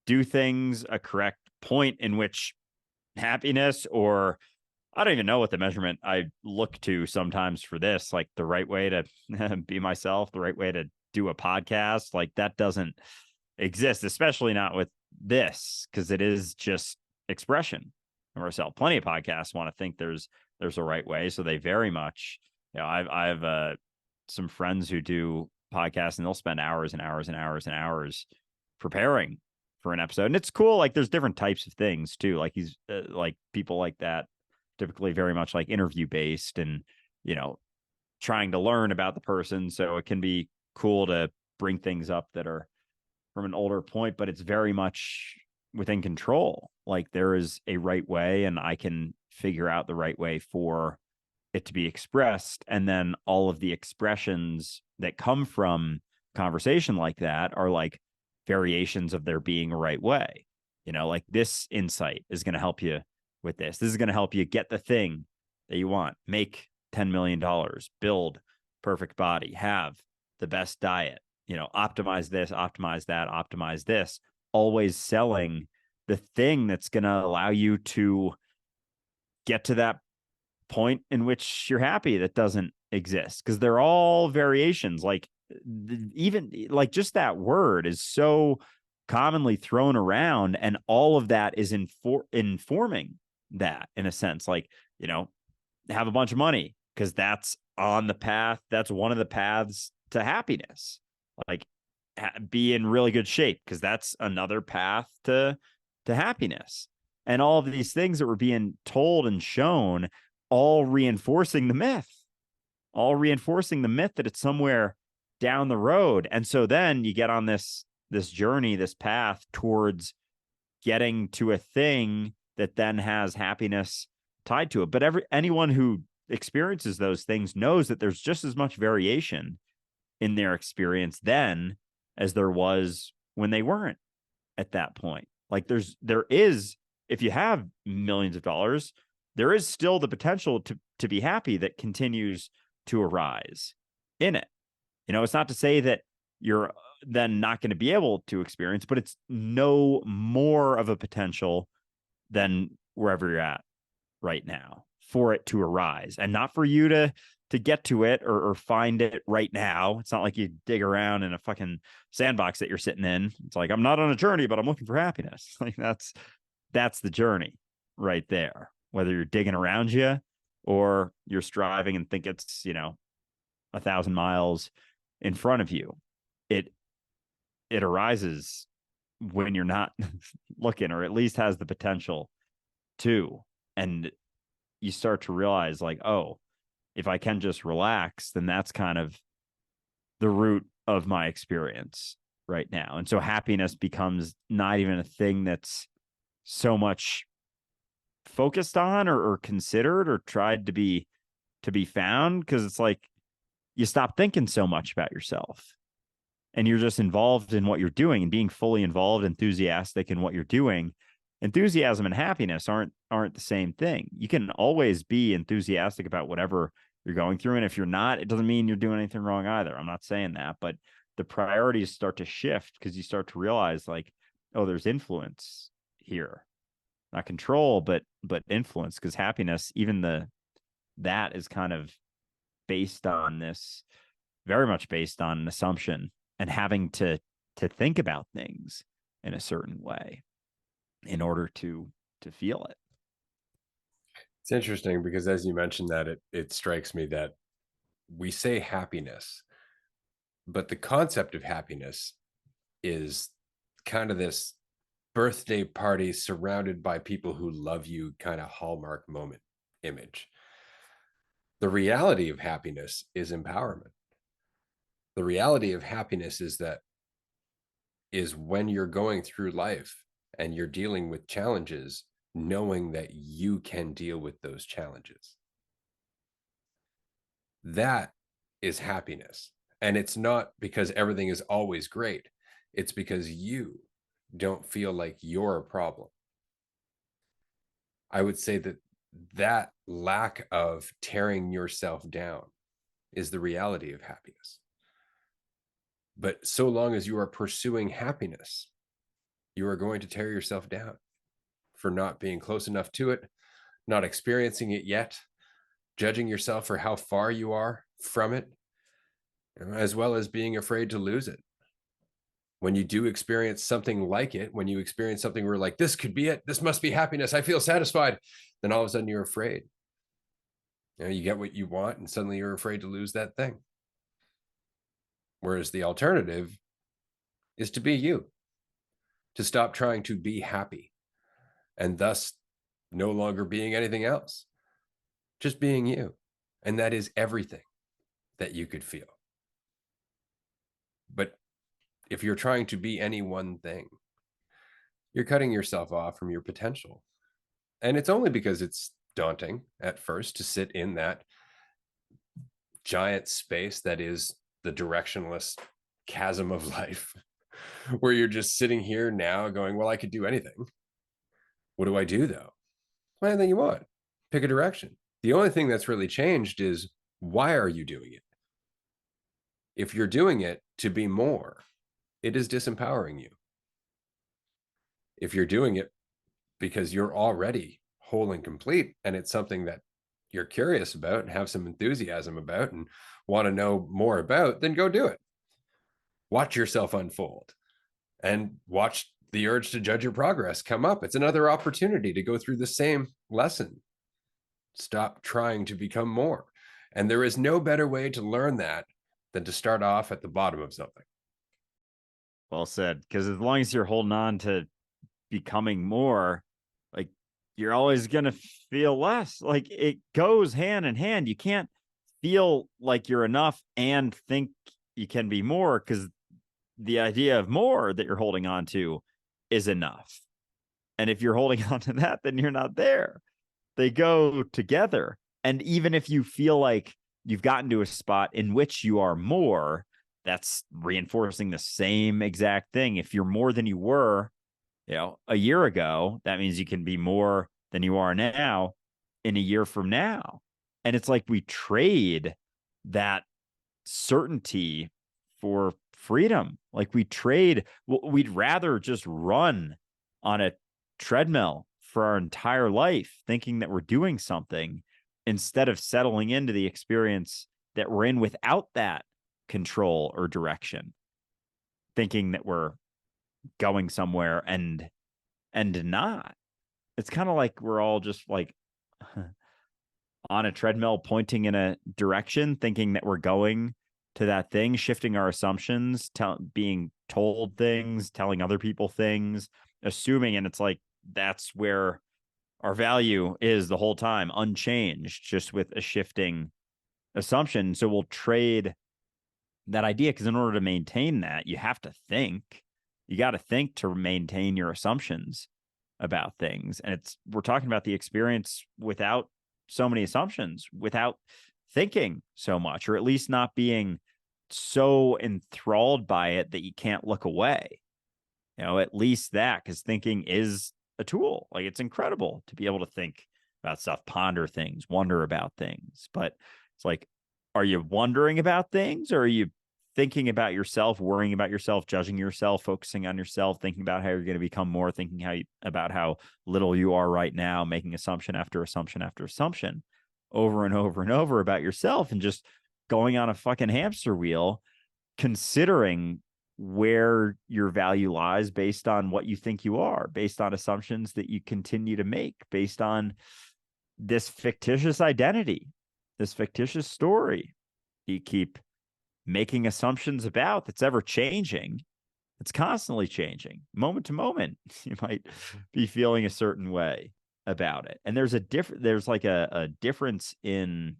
do things, a correct point in which happiness, or I don't even know what the measurement I look to sometimes for this, like the right way to be myself, the right way to do a podcast, like that doesn't exist, especially not with this, because it is just expression of ourselves. Plenty of podcasts want to think there's a right way. So they very much, I've some friends who do podcasts, and they'll spend hours and hours and hours and hours preparing for an episode. And it's cool. Like there's different types of things too. Like he's like people like that, typically very much like interview based, and, trying to learn about the person. So it can be cool to bring things up that are from an older point, but it's very much within control. Like there is a right way, and I can figure out the right way for it to be expressed. And then all of the expressions that come from conversation like that are like variations of there being a right way. Like this insight is going to help you with this. This is going to help you get the thing that you want, make $10 million, build perfect body, have the best diet, optimize this, optimize that, optimize this, always selling the thing that's going to allow you to get to that point in which you're happy that doesn't exist, because they're all variations. Like even like just that word is so commonly thrown around, and all of that is informing that in a sense, like, have a bunch of money because that's on the path. That's one of the paths to happiness. Like, be in really good shape because that's another path to happiness. And all of these things that were being told and shown, all reinforcing the myth, that it's somewhere down the road. And so then you get on this journey, this path towards getting to a thing that then has happiness tied to it. But anyone who experiences those things knows that there's just as much variation in their experience then as there was when they weren't at that point. Like there is, if you have millions of dollars, there is still the potential to be happy that continues to arise in it. It's not to say that you're then not going to be able to experience, but it's no more of a potential than wherever you're at right now for it to arise, and not for you to get to it or find it right now. It's not like you dig around in a fucking sandbox that you're sitting in. It's like, I'm not on a journey, but I'm looking for happiness. Like that's the journey right there. Whether you're digging around you or you're striving and think it's, 1,000 miles in front of you, it arises when you're not looking, or at least has the potential to. And you start to realize, like, oh, if I can just relax, then that's kind of the root of my experience right now. And so happiness becomes not even a thing that's so much focused on or considered or tried to be found, because it's like you stop thinking so much about yourself and you're just involved in what you're doing and being fully involved, enthusiastic in what you're doing. Enthusiasm and happiness aren't the same thing. You can always be enthusiastic about whatever you're going through, and if you're not, it doesn't mean you're doing anything wrong either. I'm not saying that, but the priorities start to shift because you start to realize, like, oh, there's influence here, not control, but influence. Because happiness, even that is kind of based on this, very much based on an assumption and having to think about things in a certain way in order to feel it. It's interesting because as you mentioned that, it strikes me that we say happiness, but the concept of happiness is kind of this birthday party surrounded by people who love you kind of hallmark moment image. The reality of happiness is empowerment. The reality of happiness is when you're going through life and you're dealing with challenges, knowing that you can deal with those challenges. That is happiness. And it's not because everything is always great. It's because you don't feel like you're a problem. I would say that lack of tearing yourself down is the reality of happiness. But so long as you are pursuing happiness, you are going to tear yourself down for not being close enough to it, not experiencing it yet, judging yourself for how far you are from it, as well as being afraid to lose it. When you do experience something like it, when you experience something where like, this could be it, this must be happiness, I feel satisfied, then all of a sudden you're afraid. You get what you want and suddenly you're afraid to lose that thing. Whereas the alternative is to be you, to stop trying to be happy and thus no longer being anything else, just being you. And that is everything that you could feel. But if you're trying to be any one thing, you're cutting yourself off from your potential. And it's only because it's daunting at first to sit in that giant space that is the directionless chasm of life, where you're just sitting here now going, well, I could do anything. What do I do though? Well, anything you want. Pick a direction. The only thing that's really changed is, why are you doing it? If you're doing it to be more, it is disempowering you. If you're doing it because you're already whole and complete, and it's something that you're curious about and have some enthusiasm about and want to know more about, then go do it. watch yourself unfold and watch the urge to judge your progress come up. It's another opportunity to go through the same lesson. Stop trying to become more. And there is no better way to learn that than to start off at the bottom of something. Well said. Because as long as you're holding on to becoming more, like you're always going to feel less. Like it goes hand in hand. You can't feel like you're enough and think you can be more, because the idea of more that you're holding on to is enough. And if you're holding on to that, then you're not there. They go together. And even if you feel like you've gotten to a spot in which you are more, that's reinforcing the same exact thing. If you're more than you were, a year ago, that means you can be more than you are now in a year from now. And it's like we trade that certainty for freedom. Like we'd rather just run on a treadmill for our entire life, thinking that we're doing something, instead of settling into the experience that we're in without that control or direction, thinking that we're going somewhere and not. It's kind of like we're all just like on a treadmill pointing in a direction, thinking that we're going to that thing, shifting our assumptions, being told things, telling other people things, assuming, and it's like that's where our value is the whole time, unchanged, just with a shifting assumption. So we'll trade that idea, because in order to maintain that, you have to think. You got to think to maintain your assumptions about things. And we're talking about the experience without so many assumptions, without thinking so much, or at least not being so enthralled by it that you can't look away. At least that, because thinking is a tool. Like, it's incredible to be able to think about stuff, ponder things, wonder about things. But it's like, are you wondering about things, or are you thinking about yourself, worrying about yourself, judging yourself, focusing on yourself, thinking about how you're going to become more, thinking about how little you are right now, making assumption after assumption after assumption over and over and over about yourself, and just going on a fucking hamster wheel, considering where your value lies based on what you think you are, based on assumptions that you continue to make, based on this fictitious identity, this fictitious story you keep making assumptions about, that's ever changing. It's constantly changing, moment to moment. You might be feeling a certain way about it. And there's like a difference in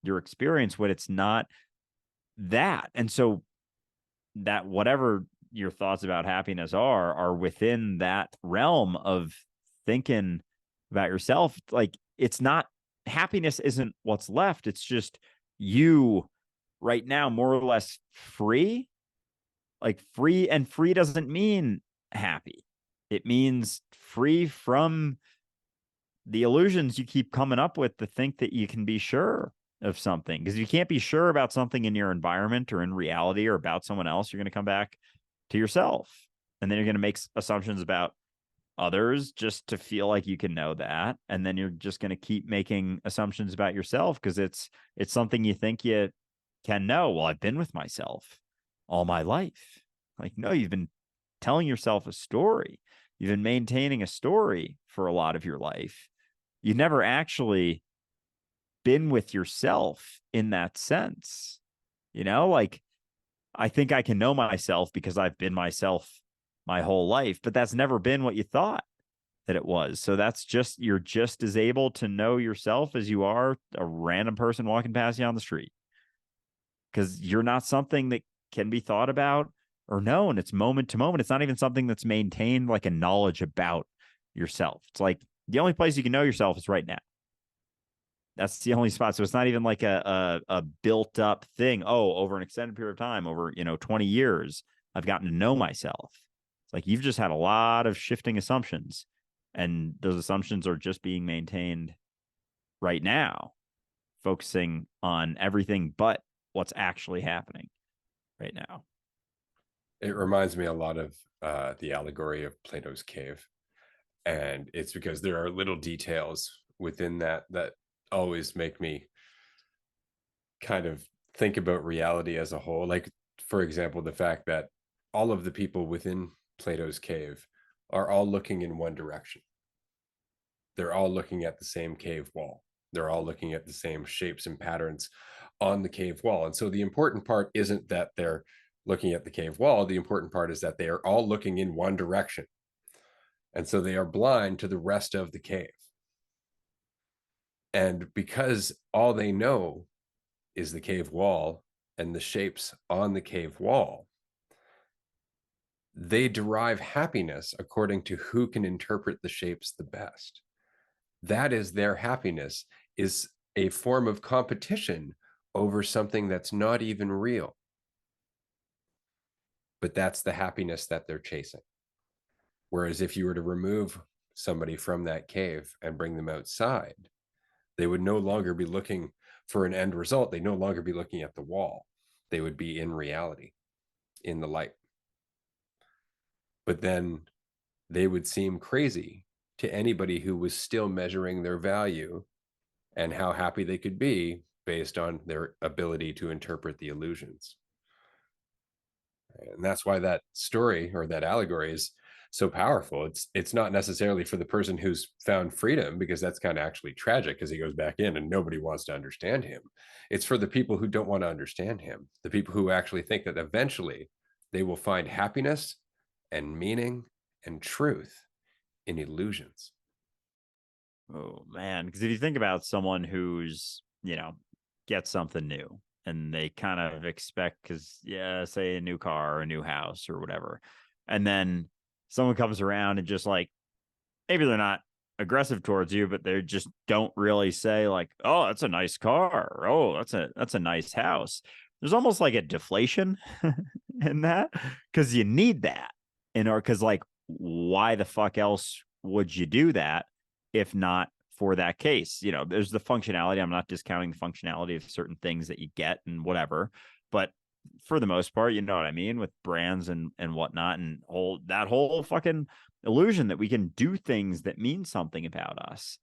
your experience when it's not that. And so that whatever your thoughts about happiness are within that realm of thinking about yourself. Like, it's not, happiness isn't what's left. It's just you right now, more or less free. Like, free, and free doesn't mean happy. It means free from the illusions you keep coming up with to think that you can be sure of something. Because you can't be sure about something in your environment or in reality or about someone else. You're going to come back to yourself, and then you're going to make assumptions about others just to feel like you can know that. And then you're just going to keep making assumptions about yourself because it's something you think you can know. Well, I've been with myself all my life. Like, no, you've been telling yourself a story. You've been maintaining a story for a lot of your life. You've never actually been with yourself in that sense. Like, I think I can know myself because I've been myself my whole life, but that's never been what you thought that it was. So you're just as able to know yourself as you are a random person walking past you on the street, because you're not something that can be thought about or known. It's moment to moment. It's not even something that's maintained like a knowledge about yourself. It's like the only place you can know yourself is right now. That's the only spot. So it's not even like a built up thing. Oh, over an extended period of time, over 20 years, I've gotten to know myself. It's like you've just had a lot of shifting assumptions, and those assumptions are just being maintained right now, focusing on everything but what's actually happening right now. It reminds me a lot of the allegory of Plato's cave. And it's because there are little details within that always make me kind of think about reality as a whole. Like, for example, the fact that all of the people within Plato's cave are all looking in one direction. They're all looking at the same cave wall. They're all looking at the same shapes and patterns on the cave wall. And so the important part isn't that they're looking at the cave wall. The important part is that they are all looking in one direction. And so they are blind to the rest of the cave. And because all they know is the cave wall and the shapes on the cave wall, they derive happiness according to who can interpret the shapes the best. That is their happiness, is a form of competition over something that's not even real. But that's the happiness that they're chasing. Whereas if you were to remove somebody from that cave and bring them outside, they would no longer be looking for an end result. They'd no longer be looking at the wall. They would be in reality, in the light. But then they would seem crazy to anybody who was still measuring their value and how happy they could be based on their ability to interpret the illusions. And that's why that story or that allegory is so powerful. It's not necessarily for the person who's found freedom, because that's kind of actually tragic, because he goes back in and nobody wants to understand him. It's for the people who don't want to understand him, the people who actually think that eventually they will find happiness and meaning and truth in illusions. Oh man, because if you think about someone who's, gets something new and they kind of expect, because say a new car or a new house or whatever, and then someone comes around and just like, maybe they're not aggressive towards you, but they just don't really say like, oh, that's a nice car, or, oh, that's a nice house. There's almost like a deflation in that, because you need that in order, because like, why the fuck else would you do that if not for that case? There's the functionality. I'm not discounting the functionality of certain things that you get and whatever, but for the most part, you know what I mean, with brands and whatnot, and that whole fucking illusion that we can do things that mean something about us.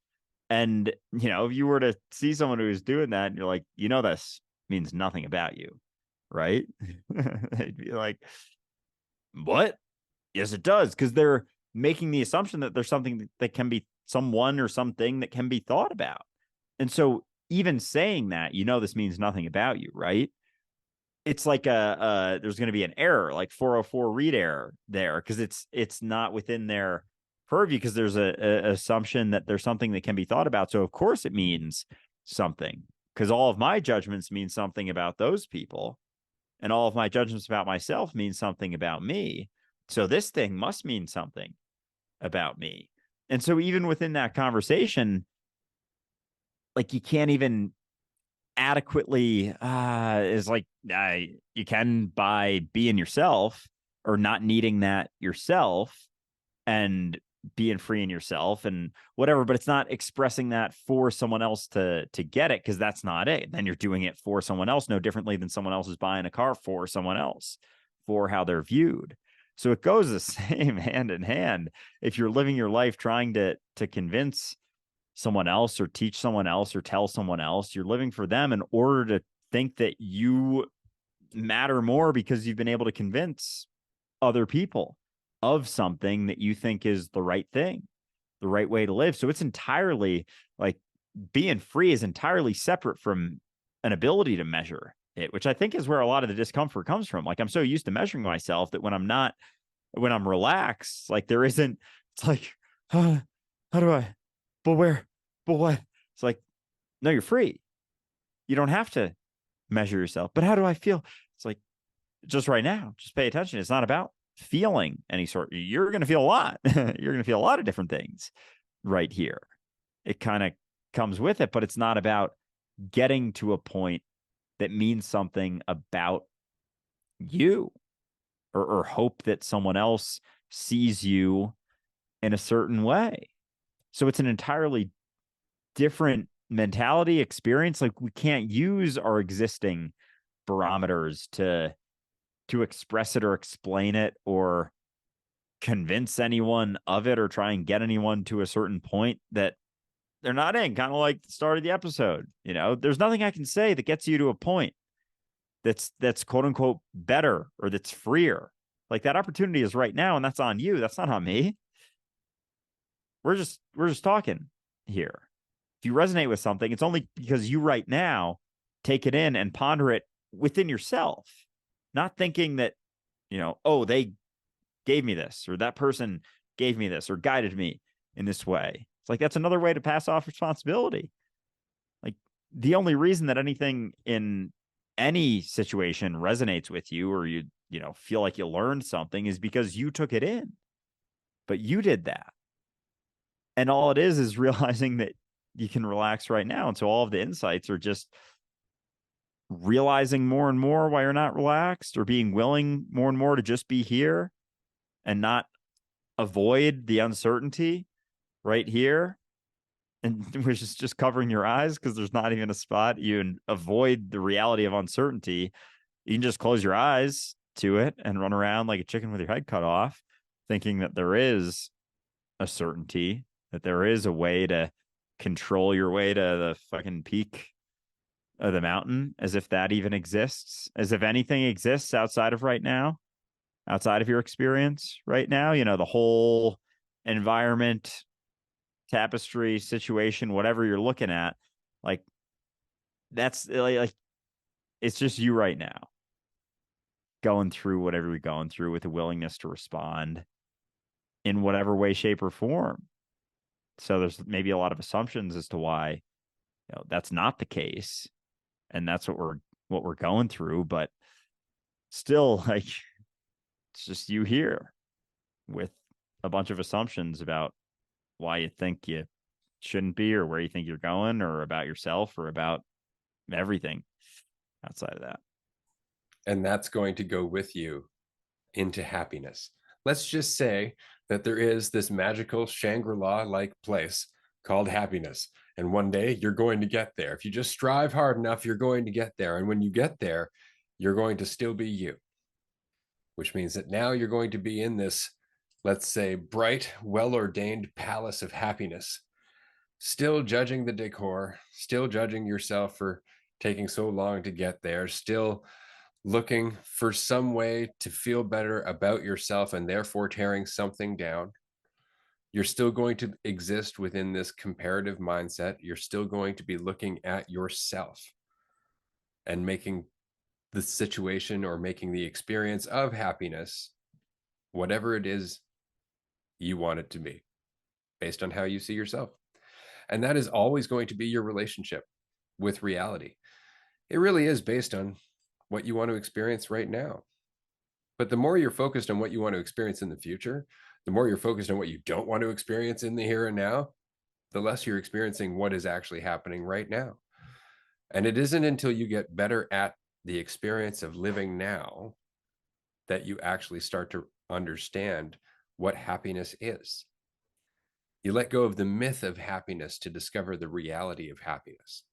And if you were to see someone who's doing that and you're like, this means nothing about you, right? They'd be like, what? Yes, it does, because they're making the assumption that there's something that can be, someone or something that can be thought about. And so even saying that, this means nothing about you, right? It's like there's going to be an error, like 404 read error there, because it's not within their purview, because there's a assumption that there's something that can be thought about. So of course it means something, because all of my judgments mean something about those people, and all of my judgments about myself mean something about me. So this thing must mean something about me. And so even within that conversation, like, you can't even adequately is like, you can, by being yourself or not needing that yourself and being free in yourself and whatever, but it's not expressing that for someone else to get it, because that's not it. Then you're doing it for someone else, no differently than someone else is buying a car for someone else, for how they're viewed. So it goes the same hand in hand. If you're living your life trying to convince someone else or teach someone else or tell someone else, you're living for them in order to think that you matter more, because you've been able to convince other people of something that you think is the right thing, the right way to live. So it's entirely like, being free is entirely separate from an ability to measure it, which I think is where a lot of the discomfort comes from. Like, I'm so used to measuring myself that when I'm relaxed, like, there isn't, it's like, how do I, but where, but what? It's like, no, you're free. You don't have to measure yourself. But how do I feel? It's like, just right now, just pay attention. It's not about feeling any sort. You're going to feel a lot. You're going to feel a lot of different things right here. It kind of comes with it, but it's not about getting to a point that means something about you, or hope that someone else sees you in a certain way. So it's an entirely different mentality, experience. Like, we can't use our existing barometers to express it or explain it or convince anyone of it, or try and get anyone to a certain point that they're not in. Kind of like the start of the episode, there's nothing I can say that gets you to a point that's quote unquote better or that's freer. Like that opportunity is right now, and that's on you. That's not on me. We're just talking here. If you resonate with something, it's only because you right now take it in and ponder it within yourself, not thinking that, oh, they gave me this or that person gave me this or guided me in this way. It's like that's another way to pass off responsibility. Like the only reason that anything in any situation resonates with you or you feel like you learned something is because you took it in. But you did that. And all it is realizing that you can relax right now. And so all of the insights are just realizing more and more why you're not relaxed or being willing more and more to just be here and not avoid the uncertainty right here. And which is just covering your eyes because there's not even a spot you can avoid the reality of uncertainty. You can just close your eyes to it and run around like a chicken with your head cut off, thinking that there is a certainty, that there is a way to control your way to the fucking peak of the mountain, as if that even exists, as if anything exists outside of right now, outside of your experience right now. The whole environment, tapestry, situation, whatever you're looking at, like that's like it's just you right now going through whatever you're going through with a willingness to respond in whatever way, shape, or form. So there's maybe a lot of assumptions as to why that's not the case, and that's what we're going through. But still, like it's just you here with a bunch of assumptions about why you think you shouldn't be or where you think you're going or about yourself or about everything outside of that. And that's going to go with you into happiness. Let's just say that there is this magical Shangri-La like place called happiness. And one day you're going to get there. If you just strive hard enough, you're going to get there. And when you get there, you're going to still be you, which means that now you're going to be in this, let's say, bright, well-ordained palace of happiness, still judging the decor, still judging yourself for taking so long to get there, still looking for some way to feel better about yourself and therefore tearing something down. You're still going to exist within this comparative mindset. You're still going to be looking at yourself and making the situation or making the experience of happiness whatever it is you want it to be based on how you see yourself. And that is always going to be your relationship with reality. It really is based on what you want to experience right now. But the more you're focused on what you want to experience in the future, the more you're focused on what you don't want to experience in the here and now, the less you're experiencing what is actually happening right now. And it isn't until you get better at the experience of living now that you actually start to understand what happiness is. You let go of the myth of happiness to discover the reality of happiness.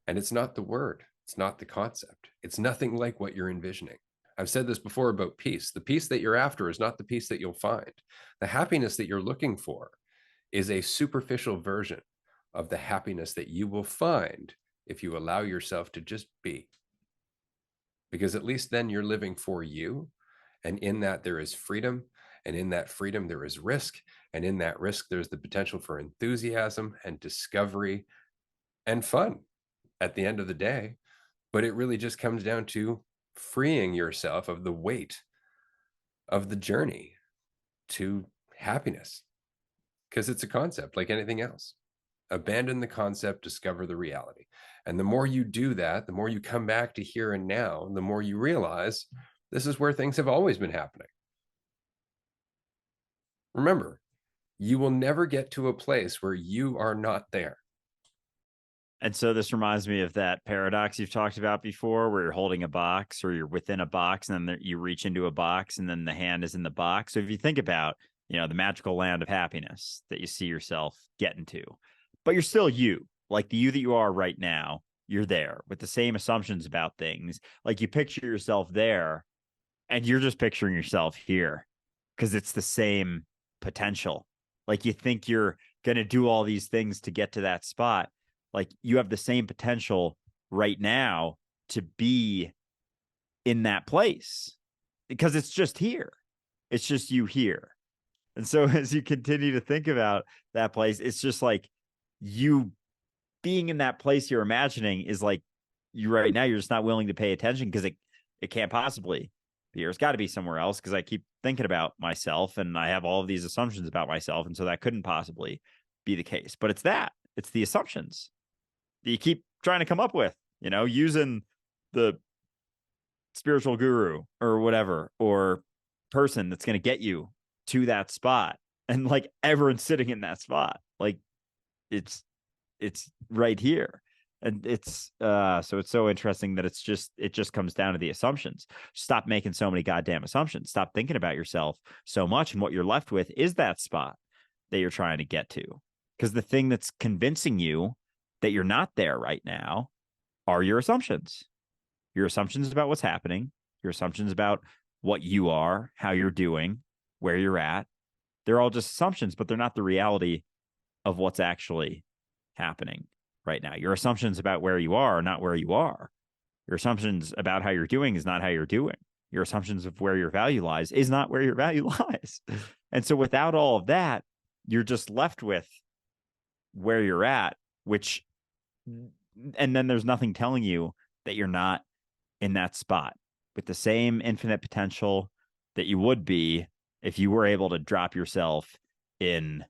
And it's not the word, it's not the concept. It's nothing like what you're envisioning. I've said this before about peace. The peace that you're after is not the peace that you'll find. The happiness that you're looking for is a superficial version of the happiness that you will find if you allow yourself to just be. Because at least then you're living for you. And in that there is freedom. And in that freedom, there is risk. And in that risk, there's the potential for enthusiasm and discovery and fun at the end of the day. But it really just comes down to freeing yourself of the weight of the journey to happiness, because it's a concept like anything else. Abandon the concept, discover the reality. And the more you do that, the more you come back to here and now, the more you realize this is where things have always been happening. Remember, you will never get to a place where you are not there. And so this reminds me of that paradox you've talked about before, where you're holding a box or you're within a box and then you reach into a box and then the hand is in the box. So if you think about, the magical land of happiness that you see yourself getting to, but you're still you, like the you that you are right now, you're there with the same assumptions about things. Like you picture yourself there and you're just picturing yourself here because it's the same potential. Like you think you're going to do all these things to get to that spot. Like you have the same potential right now to be in that place because it's just here. It's just you here. And so as you continue to think about that place, it's just like you being in that place you're imagining is like you right now, you're just not willing to pay attention because it can't possibly be here. It's got to be somewhere else because I keep thinking about myself and I have all of these assumptions about myself. And so that couldn't possibly be the case. But it's the assumptions that you keep trying to come up with, using the spiritual guru or whatever, or person that's going to get you to that spot. And like everyone's sitting in that spot. Like it's right here. And it's so it's so interesting that it just comes down to the assumptions. Stop making so many goddamn assumptions. Stop thinking about yourself so much. And what you're left with is that spot that you're trying to get to. Because the thing that's convincing you that you're not there right now are your assumptions. Your assumptions about what's happening, your assumptions about what you are, how you're doing, where you're at. They're all just assumptions, but they're not the reality of what's actually happening right now. Your assumptions about where you are not where you are. Your assumptions about how you're doing is not how you're doing. Your assumptions of where your value lies is not where your value lies. And so without all of that, you're just left with where you're at, and then there's nothing telling you that you're not in that spot with the same infinite potential that you would be if you were able to drop yourself in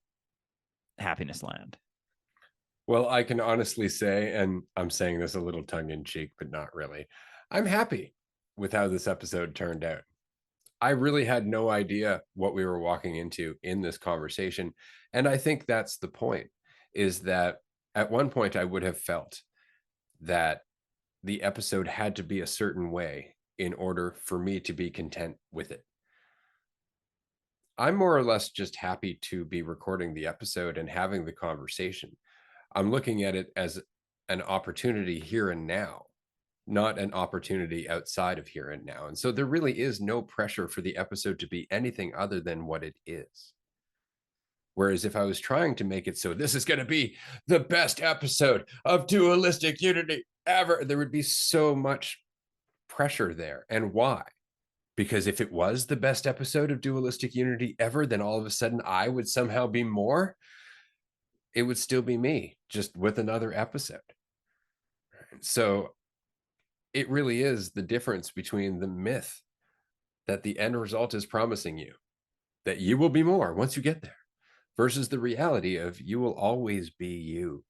happiness land. Well, I can honestly say, and I'm saying this a little tongue in cheek, but not really, I'm happy with how this episode turned out. I really had no idea what we were walking into in this conversation. And I think that's the point, is that at one point I would have felt that the episode had to be a certain way in order for me to be content with it. I'm more or less just happy to be recording the episode and having the conversation. I'm looking at it as an opportunity here and now, not an opportunity outside of here and now. And so there really is no pressure for the episode to be anything other than what it is. Whereas if I was trying to make it so this is going to be the best episode of Dualistic Unity ever, there would be so much pressure there. And why? Because if it was the best episode of Dualistic Unity ever, then all of a sudden I would somehow be more. It would still be me, just with another episode. So it really is the difference between the myth that the end result is promising you, that you will be more once you get there, versus the reality of you will always be you.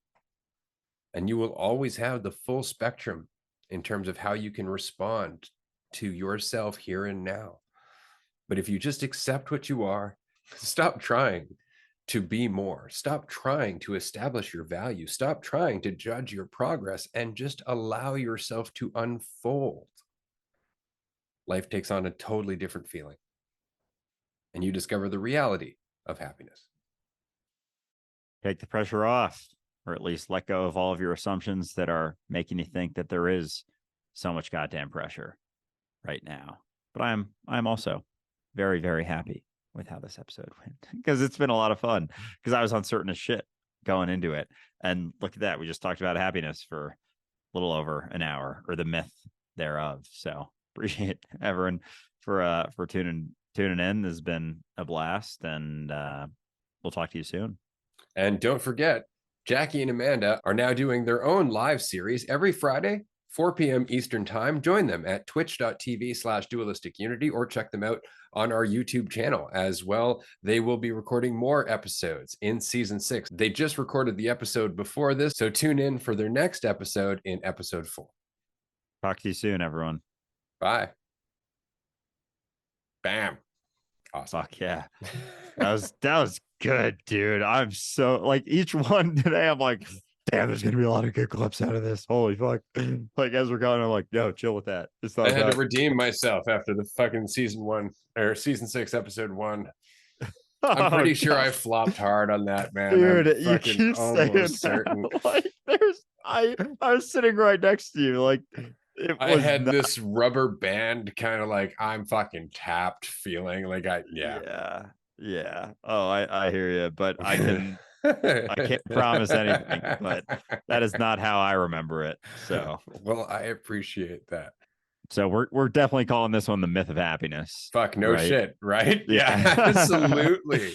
And you will always have the full spectrum in terms of how you can respond to yourself here and now. But if you just accept what you are, stop trying to be more, stop trying to establish your value, stop trying to judge your progress, and just allow yourself to unfold, life takes on a totally different feeling. And you discover the reality of happiness. Take the pressure off, or at least let go of all of your assumptions that are making you think that there is so much goddamn pressure right now. But I'm also very, very happy with how this episode went, because it's been a lot of fun, because I was uncertain as shit going into it. And look at that. We just talked about happiness for a little over an hour, or the myth thereof. So appreciate everyone for tuning in. This has been a blast, and we'll talk to you soon. And don't forget, Jackie and Amanda are now doing their own live series every Friday, 4 p.m. Eastern Time. Join them at twitch.tv/Dualistic Unity, or check them out on our YouTube channel as well. They will be recording more episodes in season 6. They just recorded the episode before this, so tune in for their next episode in episode 4. Talk to you soon, everyone. Bye. Bam. Awesome. Fuck yeah. That was good, dude. I'm so like each one today, I'm like, damn, there's gonna be a lot of good clips out of this. Holy fuck. Like as we're going, I'm like, yo, chill with that. I had to redeem myself after the fucking season 6, episode 1. I'm pretty sure I flopped hard on that, man. Dude, you keep saying certain. Like I was sitting right next to you. Like I had this rubber band kind of like I'm fucking tapped feeling. Like yeah. Oh, I hear you, but I can't promise anything, but that is not how I remember it. So well, I appreciate that. So we're definitely calling this one the myth of happiness. Fuck, no Right. shit, right? Yeah, Yeah. absolutely.